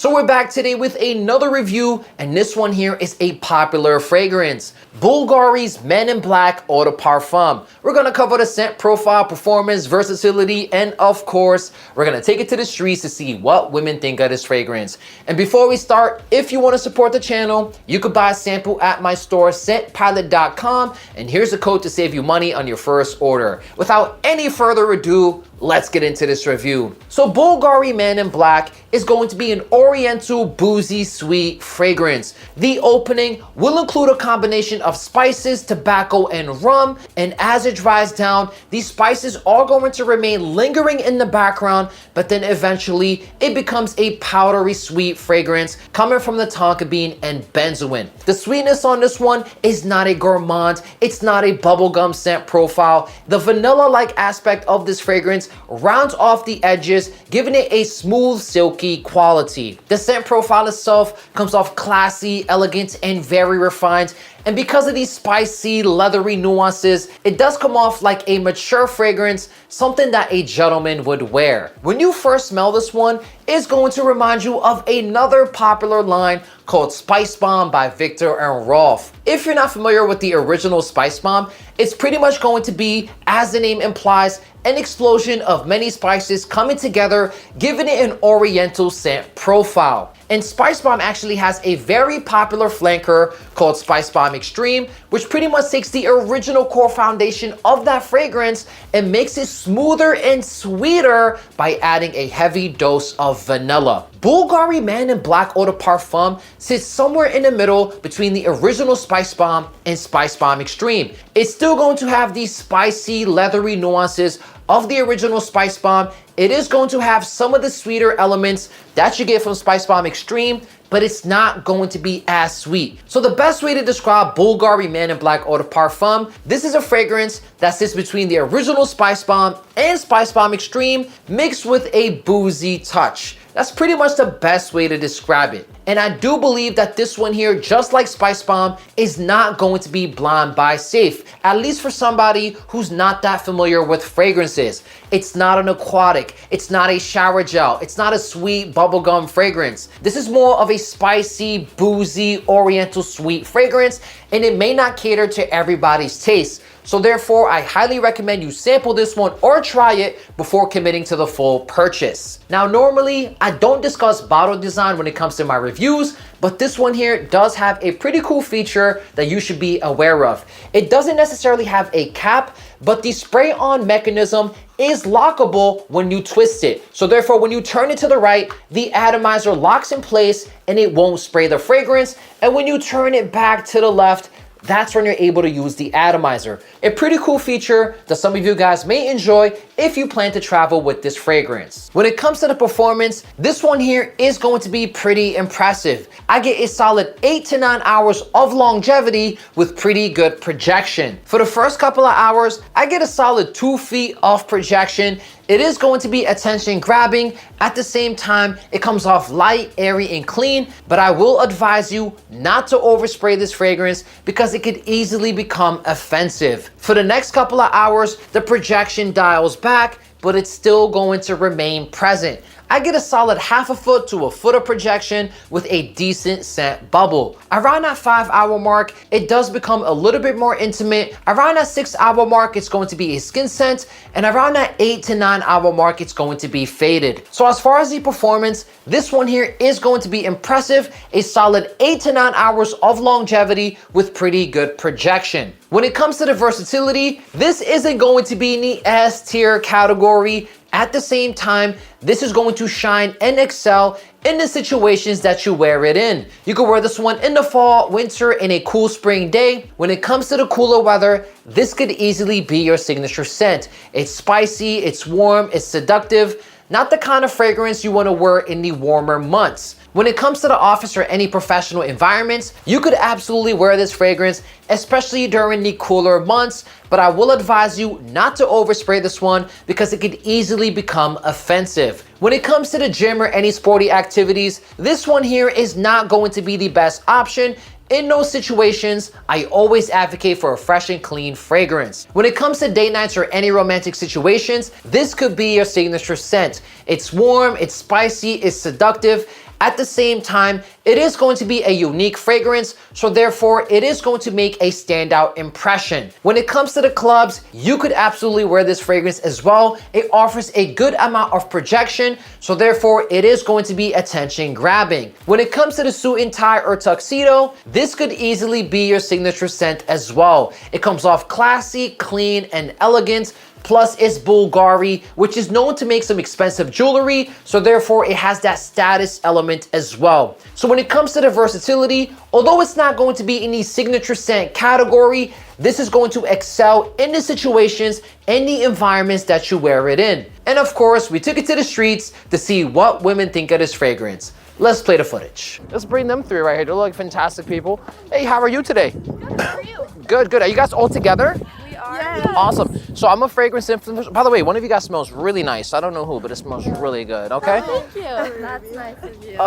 So we're back today with another review, and this one here is a popular fragrance, Bvlgari's Men in Black Eau De Parfum. We're gonna cover the scent profile, performance, versatility, and of course, we're gonna take it to the streets to see what women think of this fragrance. And before we start, if you wanna support the channel, you could buy a sample at my store, scentpilot.com, and here's a code to save you money on your first order. Without any further ado, let's get into this review. So Bvlgari Men in Black is going to be an oriental boozy sweet fragrance. The opening will include a combination of spices, tobacco, and rum, and as it dries down, these spices are going to remain lingering in the background, but then eventually it becomes a powdery sweet fragrance coming from the tonka bean and benzoin. The sweetness on this one is not a gourmand, it's not a bubblegum scent profile. The vanilla-like aspect of this fragrance rounds off the edges, giving it a smooth, silky quality. The scent profile itself comes off classy, elegant, and very refined. And because of these spicy, leathery nuances, it does come off like a mature fragrance, something that a gentleman would wear. When you first smell this one, it's going to remind you of another popular line called Spice Bomb by Viktor and Rolf. If you're not familiar with the original Spice Bomb, it's pretty much going to be, as the name implies, an explosion of many spices coming together, giving it an oriental scent profile. And Spice Bomb actually has a very popular flanker called Spice Bomb Extreme, which pretty much takes the original core foundation of that fragrance and makes it smoother and sweeter by adding a heavy dose of vanilla. Bvlgari Men in Black Eau De Parfum sits somewhere in the middle between the original Spice Bomb and Spice Bomb Extreme. It's still going to have these spicy, leathery nuances of the original Spice Bomb. It is going to have some of the sweeter elements that you get from Spice Bomb Extreme, but it's not going to be as sweet. So the best way to describe Bvlgari Men in Black Eau De Parfum, this is a fragrance that sits between the original Spice Bomb and Spice Bomb Extreme, mixed with a boozy touch. That's pretty much the best way to describe it. And I do believe that this one here, just like Spice Bomb, is not going to be blind buy safe, at least for somebody who's not that familiar with fragrances. It's not an aquatic, it's not a shower gel, it's not a sweet bubblegum fragrance. This is more of a spicy, boozy, oriental sweet fragrance, and it may not cater to everybody's taste. So therefore, I highly recommend you sample this one or try it before committing to the full purchase. Now, normally, I don't discuss bottle design when it comes to my reviews, but this one here does have a pretty cool feature that you should be aware of. It doesn't necessarily have a cap, but the spray-on mechanism is lockable when you twist it. So therefore, when you turn it to the right, the atomizer locks in place and it won't spray the fragrance. And when you turn it back to the left, that's when you're able to use the atomizer. A pretty cool feature that some of you guys may enjoy if you plan to travel with this fragrance. When it comes to the performance, this one here is going to be pretty impressive. I get a solid 8 to 9 hours of longevity with pretty good projection. For the first couple of hours, I get a solid 2 feet of projection. It is going to be attention grabbing. At the same time, it comes off light, airy, and clean, but I will advise you not to overspray this fragrance because it could easily become offensive. For the next couple of hours, the projection dials back, but it's still going to remain present. I get a solid half a foot to a foot of projection with a decent scent bubble. Around that 5-hour mark, it does become a little bit more intimate. Around that 6-hour mark, it's going to be a skin scent. And around that 8 to 9-hour mark, it's going to be faded. So as far as the performance, this one here is going to be impressive. A solid 8 to 9 hours of longevity with pretty good projection. When it comes to the versatility, this isn't going to be in the S tier category. At the same time, this is going to shine and excel in the situations that you wear it in. You can wear this one in the fall, winter, in a cool spring day. When it comes to the cooler weather, this could easily be your signature scent. It's spicy, it's warm, it's seductive, not the kind of fragrance you want to wear in the warmer months. When it comes to the office or any professional environments, you could absolutely wear this fragrance, especially during the cooler months, but I will advise you not to overspray this one because it could easily become offensive. When it comes to the gym or any sporty activities, this one here is not going to be the best option. In those situations, I always advocate for a fresh and clean fragrance. When it comes to date nights or any romantic situations, this could be your signature scent. It's warm, it's spicy, it's seductive. At the same time, it is going to be a unique fragrance, so therefore it is going to make a standout impression. When it comes to the clubs, you could absolutely wear this fragrance as well. It offers a good amount of projection, so therefore it is going to be attention grabbing. When it comes to the suit and tie or tuxedo, this could easily be your signature scent as well. It comes off classy, clean, and elegant. Plus, it's Bvlgari, which is known to make some expensive jewelry, so therefore it has that status element as well. So when it comes to the versatility, although it's not going to be in the signature scent category, this is going to excel in the situations and the environments that you wear it in. And of course, we took it to the streets to see what women think of this fragrance. Let's play the footage. Let's bring them three right here. They look like fantastic people. Hey, how are you today? Good, how are you? Good, good. Are you guys all together? We are. Yes. Awesome. So I'm a fragrance influencer. By the way, one of you guys smells really nice. I don't know who, but it smells really good, okay? Thank you. That's nice of you.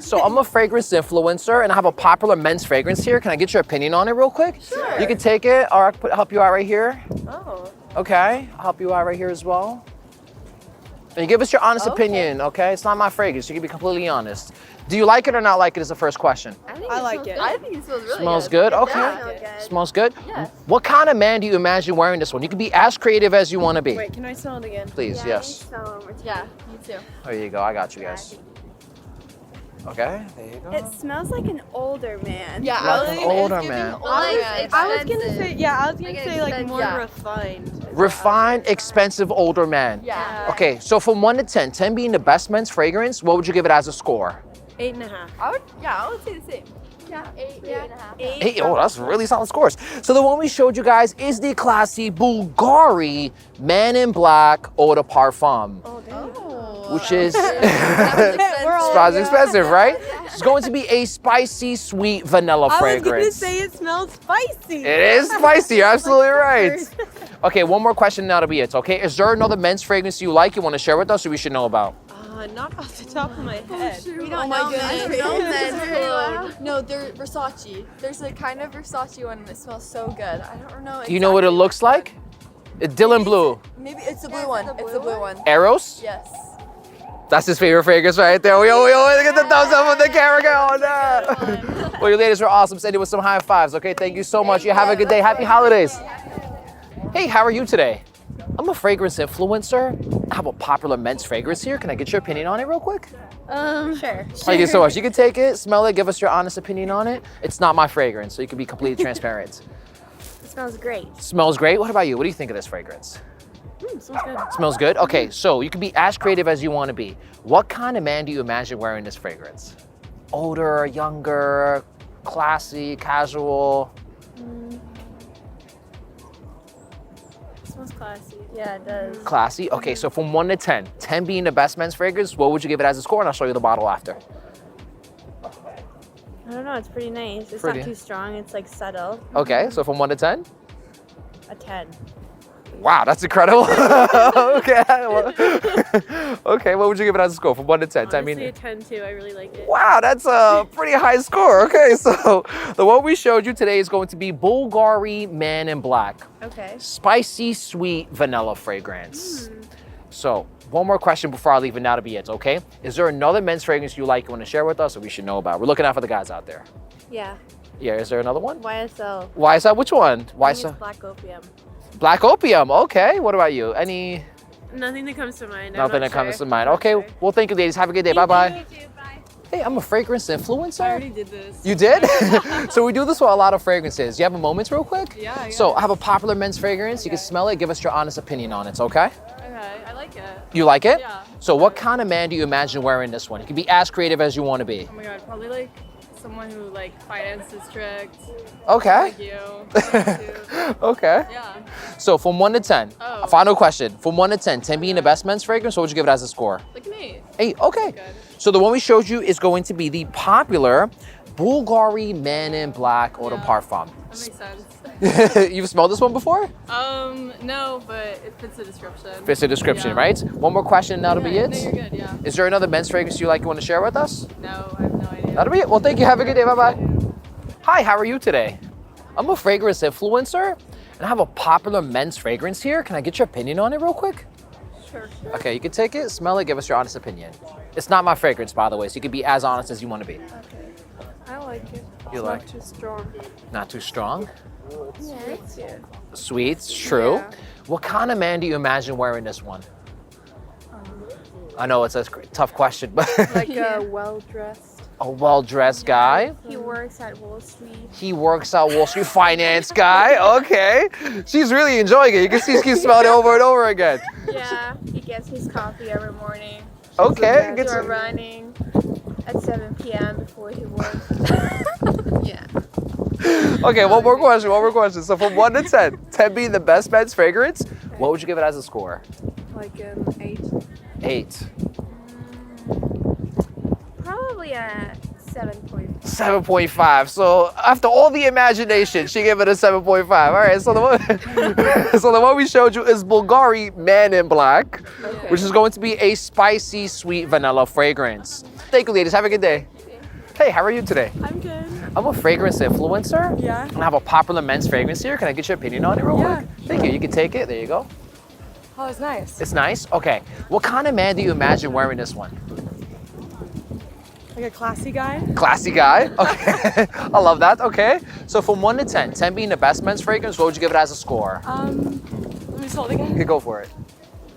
So I'm a fragrance influencer and I have a popular men's fragrance here. Can I get your opinion on it real quick? Sure. You can take it or I can help you out right here. Oh. Okay, I'll help you out right here as well. And you give us your honest opinion, okay? It's not my fragrance, you can be completely honest. Do you like it or not like it is the first question. I like it. I think it smells really Smells good. good? Okay. Yeah. Smells good? Yes. What kind of man do you imagine wearing this one? You can be as creative as you want to be. Wait, can I smell it again? Please, yes. Yeah, me too. There you go, I got you guys. Okay, there you go. It smells like an older man. Yeah, Like an older man. I was gonna say, like more yeah. refined. Refined, expensive, older man. Yeah. Okay, so from 1 to 10, 10 being the best men's fragrance, what would you give it as a score? 8.5. I would say the same. Yeah, 8.5. 8. Hey, oh, that's really solid scores. So the one we showed you guys is the classy Bvlgari Man in Black Eau De Parfum, which is surprisingly expensive, right? It's going to be a spicy, sweet vanilla fragrance. I was gonna say it smells spicy. It is spicy, you're absolutely right. Okay, one more question now to be it, okay? Is there another men's fragrance you like you want to share with us or we should know about? Not off the top of my head. We Oh don't my know goodness. men. No men. men. No, they're Versace. There's a kind of Versace one and it smells so good. I don't know. Do you know what it looks like? It's Dylan Blue. Maybe it's the blue one. It's the blue one. Eros? Yes. That's his favorite fragrance right there. We always get the thumbs up on the camera going. Well, you ladies are awesome. Send it with some high fives, okay? Thank you so much. You have a good day. Happy holidays. Hey, how are you today? I'm a fragrance influencer. I have a popular men's fragrance here. Can I get your opinion on it real quick? Sure. Thank you so much. You can take it, smell it, give us your honest opinion on it. It's not my fragrance, so you can be completely transparent. It smells great. Smells great. What about you? What do you think of this fragrance? Smells good. Smells good? Okay, so you can be as creative as you want to be. What kind of man do you imagine wearing this fragrance? Older, younger, classy, casual? It smells classy. Yeah, it does. Classy? Okay, so from 1 to 10, 10 being the best men's fragrance, what would you give it as a score? And I'll show you the bottle after. I don't know, it's pretty nice. It's Pretty. not too strong, it's like subtle. Okay, so from 1 to 10? A 10. Wow, that's incredible. Okay. Okay, what would you give it as a score from 1 to 10? 10 Honestly, meaning- a 10 too. I really like it. Wow, that's a pretty high score. Okay, so the one we showed you today is going to be Bvlgari Man in Black. Okay. Spicy, sweet vanilla fragrance. So, one more question before I leave it now to be it, okay? Is there another men's fragrance you like you want to share with us or we should know about? We're looking out for the guys out there. Yeah. Yeah, is there another one? YSL. Why is that? Which one? Why I is think that? it's Black Opium. Black Opium, okay. What about you? Any? Nothing that comes to mind. Nothing that comes to mind. Okay, well, thank you, ladies. Have a good day. Bye-bye. Hey, I'm a fragrance influencer. I already did this. You did? So we do this with a lot of fragrances. You have a moment real quick? Yeah. So I have a popular men's fragrance. You can smell it. Give us your honest opinion on it, okay? Okay, I like it. You like it? Yeah. So what kind of man do you imagine wearing this one? You can be as creative as you want to be. Oh my god, probably like someone who like finances strict. Okay. Like you. Too. Okay. Yeah. So from 1 to 10, Oh. a final question. From 1 to 10, 10 being the best men's fragrance, what would you give it as a score? Like an 8. 8, okay. Good. So the one we showed you is going to be the popular Bvlgari Man in Black Eau De Yeah. Parfum. That makes sense. You've smelled this one before? No, but it fits the description. Fits the description, Yeah. right? One more question, that'll be Yeah, it. No, you're good, yeah. Is there another men's fragrance you like you want to share with us? No, I have no idea. That'll be it. Well, thank you. Have a good day. Bye-bye. Hi, how are you today? I'm a fragrance influencer, and I have a popular men's fragrance here. Can I get your opinion on it real quick? Sure. Okay, you can take it, smell it, give us your honest opinion. It's not my fragrance, by the way, so you can be as honest as you want to be. Okay. I like it. You It's like? not too strong. Not too strong? Yeah. Sweets, true. Yeah. What kind of man do you imagine wearing this one? I know it's a tough question, but Like a well-dressed. a well-dressed guy. He works at Wall Street. He works at Wall Street, finance guy. Okay. She's really enjoying it. You can see she keeps smelling it over and over again. Yeah, he gets his coffee every morning. Okay. He's running at 7 p.m. before he works. Yeah. Okay, one more question. So from 1 to 10, 10 being the best men's fragrance, what would you give it as a score? Like an 8. 8. Probably a 7.5. 7.5. So after all the imagination, she gave it a 7.5. All right, so the one, so the one we showed you is Bvlgari Man in Black, which is going to be a spicy, sweet vanilla fragrance. Thank you, ladies. Have a good day. Hey, how are you today? I'm good. I'm a fragrance influencer. Yeah. And I have a popular men's fragrance here. Can I get your opinion on it real Yeah. quick? Thank you. You can take it. There you go. Oh, it's nice. It's nice. Okay. What kind of man do you imagine wearing this one? Like a classy guy. Classy guy. Okay. I love that. Okay. So from 1 to 10, 10 being the best men's fragrance, what would you give it as a score? Let me just hold You again. could go for it.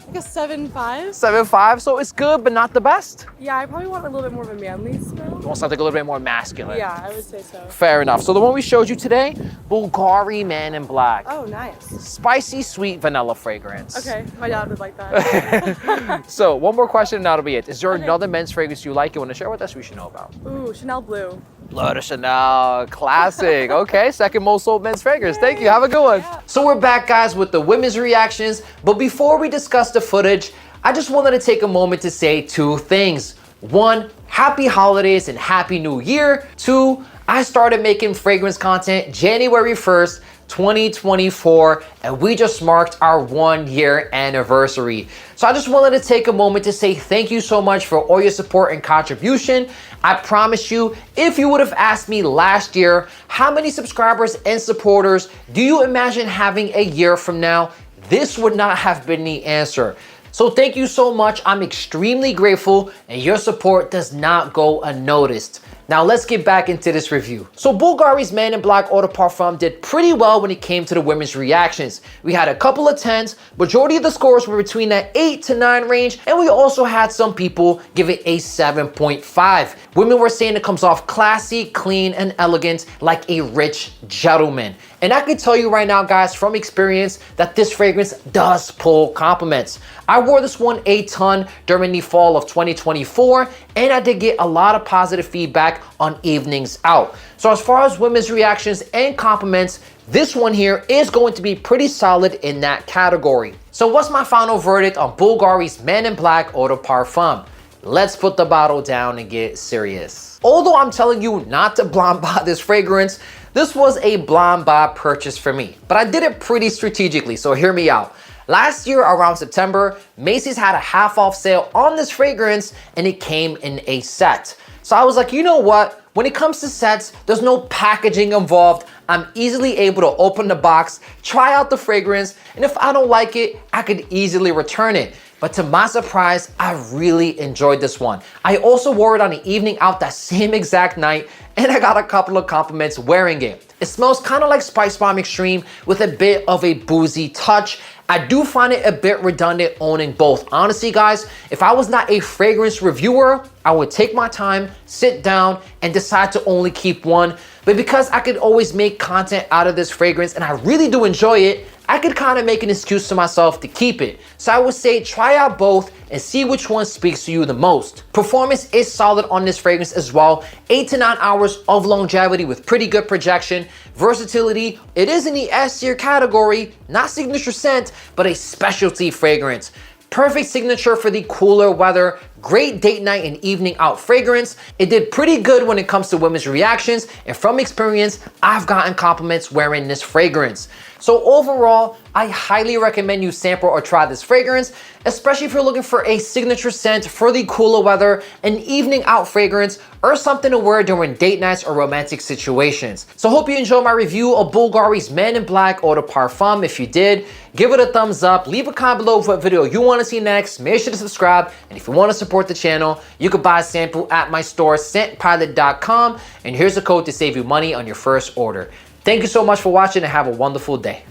Like a 7.5. 7.5. So it's good, but not the best. Yeah, I probably want a little bit more of a manly smell. You want something a little bit more masculine. Yeah, I would say so. Fair enough. So the one we showed you today, Bvlgari Man in Black. Oh, nice. Spicy, sweet vanilla fragrance. Okay, my dad would like that. So one more question and that'll be it. Is there another men's fragrance you like you want to share with us we should know about? Ooh, Chanel Blue. L'Eau de Chanel, classic. Okay, second most sold men's fragrance. Thank you. Have a good one. Yeah. So we're back, guys, with the women's reactions. But before we discuss the footage, I just wanted to take a moment to say 2 things. 1, happy holidays and happy new year. 2, I started making fragrance content January 1st, 2024, and we just marked our 1-year anniversary. So I just wanted to take a moment to say thank you so much for all your support and contribution. I promise you, if you would have asked me last year, how many subscribers and supporters do you imagine having a year from now? This would not have been the answer. So thank you so much. I'm extremely grateful, and your support does not go unnoticed. Now let's get back into this review. So Bvlgari's Man in Black Eau De Parfum did pretty well when it came to the women's reactions. We had a couple of 10s, majority of the scores were between that 8 to 9 range, and we also had some people give it a 7.5. Women were saying it comes off classy, clean, and elegant like a rich gentleman. And I can tell you right now, guys, from experience, that this fragrance does pull compliments. I wore this one a ton during the fall of 2024, and I did get a lot of positive feedback on evenings out. So as far as women's reactions and compliments, this one here is going to be pretty solid in that category. So what's my final verdict on Bvlgari's Man in Black Eau De Parfum? Let's put the bottle down and get serious. Although I'm telling you not to blind buy this fragrance, this was a blind buy purchase for me, but I did it pretty strategically, so hear me out. Last year around September, Macy's had a half off sale on this fragrance and it came in a set. So I was like, you know what? When it comes to sets, there's no packaging involved. I'm easily able to open the box, try out the fragrance, and if I don't like it, I could easily return it. But to my surprise, I really enjoyed this one. I also wore it on the evening out that same exact night, and I got a couple of compliments wearing it. It smells kind of like Spice Bomb Extreme with a bit of a boozy touch. I do find it a bit redundant owning both. Honestly, guys, if I was not a fragrance reviewer, I would take my time, sit down, and decide to only keep one. But because I could always make content out of this fragrance and I really do enjoy it, I could kind of make an excuse to myself to keep it. So I would say try out both and see which one speaks to you the most. Performance is solid on this fragrance as well. 8 to 9 hours of longevity with pretty good projection. Versatility, it is in the S tier category, not signature scent, but a specialty fragrance. Perfect signature for the cooler weather, great date night and evening out fragrance. It did pretty good when it comes to women's reactions, and from experience, I've gotten compliments wearing this fragrance. So overall, I highly recommend you sample or try this fragrance, especially if you're looking for a signature scent for the cooler weather, an evening out fragrance, or something to wear during date nights or romantic situations. So hope you enjoyed my review of Bvlgari's Man in Black Eau De Parfum. If you did, give it a thumbs up, leave a comment below what video you want to see next, make sure to subscribe, and if you want to support support the channel, you could buy a sample at my store, scentpilot.com, and here's a code to save you money on your first order. Thank you so much for watching and have a wonderful day.